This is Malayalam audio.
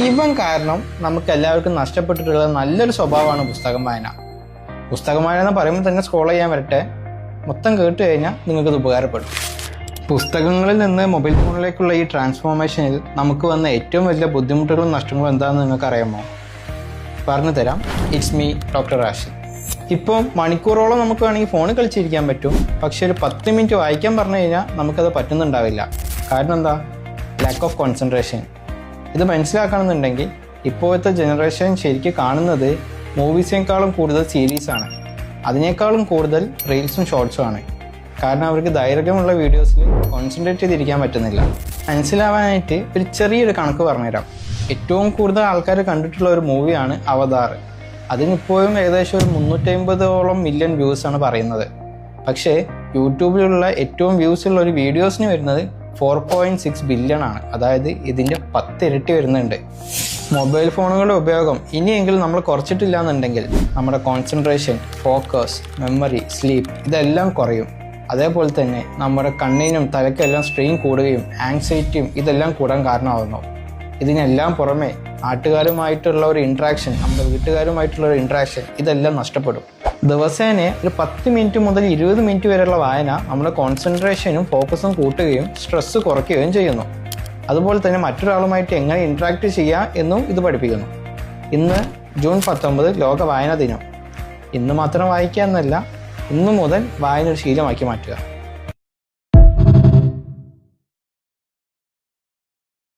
ഇവൻ കാരണം നമുക്ക് എല്ലാവർക്കും നഷ്ടപ്പെട്ടിട്ടുള്ള നല്ലൊരു സ്വഭാവമാണ് പുസ്തകം വായന. പുസ്തകം വായന എന്ന് പറയുമ്പോൾ തന്നെ സ്ക്രോൾ ചെയ്യാൻ വരട്ടെ, മൊത്തം കേട്ട് കഴിഞ്ഞാൽ നിങ്ങൾക്കത് ഉപകാരപ്പെടും. പുസ്തകങ്ങളിൽ നിന്ന് മൊബൈൽ ഫോണിലേക്കുള്ള ഈ ട്രാൻസ്ഫോർമേഷനിൽ നമുക്ക് വന്ന ഏറ്റവും വലിയ ബുദ്ധിമുട്ടുകളും നഷ്ടങ്ങളും എന്താണെന്ന് നിങ്ങൾക്ക് അറിയാമോ? പറഞ്ഞു തരാം. It's me doctor Rashid. ഇപ്പം മണിക്കൂറോളം നമുക്ക് വേണമെങ്കിൽ ഫോണിൽ കളിച്ചിരിക്കാൻ പറ്റും, പക്ഷെ ഒരു 10 മിനിറ്റ് വായിക്കാൻ പറഞ്ഞു കഴിഞ്ഞാൽ നമുക്കത് പറ്റുന്നുണ്ടാവില്ല. കാരണം എന്താ? Lack of concentration. ഇത് മനസ്സിലാക്കണമെന്നുണ്ടെങ്കിൽ ഇപ്പോഴത്തെ ജനറേഷൻ ശരിക്കും കാണുന്നത് മൂവീസിനേക്കാളും കൂടുതൽ സീരീസാണ്, അതിനേക്കാളും കൂടുതൽ റീൽസും ഷോർട്സും ആണ്. കാരണം അവർക്ക് ദൈർഘ്യമുള്ള വീഡിയോസിൽ കോൺസെൻട്രേറ്റ് ചെയ്തിരിക്കാൻ പറ്റുന്നില്ല. മനസ്സിലാവാനായിട്ട് ഒരു ചെറിയൊരു കണക്ക് പറഞ്ഞുതരാം. ഏറ്റവും കൂടുതൽ ആൾക്കാർ കണ്ടിട്ടുള്ള ഒരു മൂവിയാണ് അവതാർ. അതിനിപ്പോഴും ഏകദേശം ഒരു 350ഓളം മില്യൺ വ്യൂസാണ് പറയുന്നത്. പക്ഷേ യൂട്യൂബിലുള്ള ഏറ്റവും വ്യൂസ് ഉള്ള ഒരു വീഡിയോസിന് വരുന്നത് 4.6 ബില്യൺ ആണ്. അതായത് ഇതിൻ്റെ 10 ഇരട്ടി വരുന്നുണ്ട്. മൊബൈൽ ഫോണുകളുടെ ഉപയോഗം ഇനിയെങ്കിലും നമ്മൾ കുറച്ചിട്ടില്ല എന്നുണ്ടെങ്കിൽ നമ്മുടെ കോൺസെൻട്രേഷൻ, ഫോക്കസ്, മെമ്മറി, സ്ലീപ്പ് ഇതെല്ലാം കുറയും. അതേപോലെ തന്നെ നമ്മുടെ കണ്ണിനും തലയ്ക്കെല്ലാം സ്ട്രെയിൻ കൂടുകയും ആങ്സൈറ്റിയും ഇതെല്ലാം കൂടാൻ കാരണമാകുന്നു. ഇതിനെല്ലാം പുറമെ നാട്ടുകാരുമായിട്ടുള്ള ഒരു ഇൻട്രാക്ഷൻ, നമ്മുടെ വീട്ടുകാരുമായിട്ടുള്ള ഒരു ഇൻട്രാക്ഷൻ ഇതെല്ലാം നഷ്ടപ്പെടും. ദിവസേന ഒരു 10 മിനിറ്റ് മുതൽ 20 മിനിറ്റ് വരെയുള്ള വായന നമ്മുടെ കോൺസെൻട്രേഷനും ഫോക്കസും കൂട്ടുകയും സ്ട്രെസ്സ് കുറയ്ക്കുകയും ചെയ്യുന്നു. അതുപോലെ തന്നെ മറ്റൊരാളുമായിട്ട് എങ്ങനെ ഇൻട്രാക്ട് ചെയ്യുക എന്നും ഇത് പഠിപ്പിക്കുന്നു. ഇന്ന് ജൂൺ 19 ലോക വായനാ ദിനം. ഇന്ന് മാത്രം വായിക്കുക എന്നല്ല, ഇന്നു മുതൽ വായന ഒരു ശീലമാക്കി മാറ്റുക.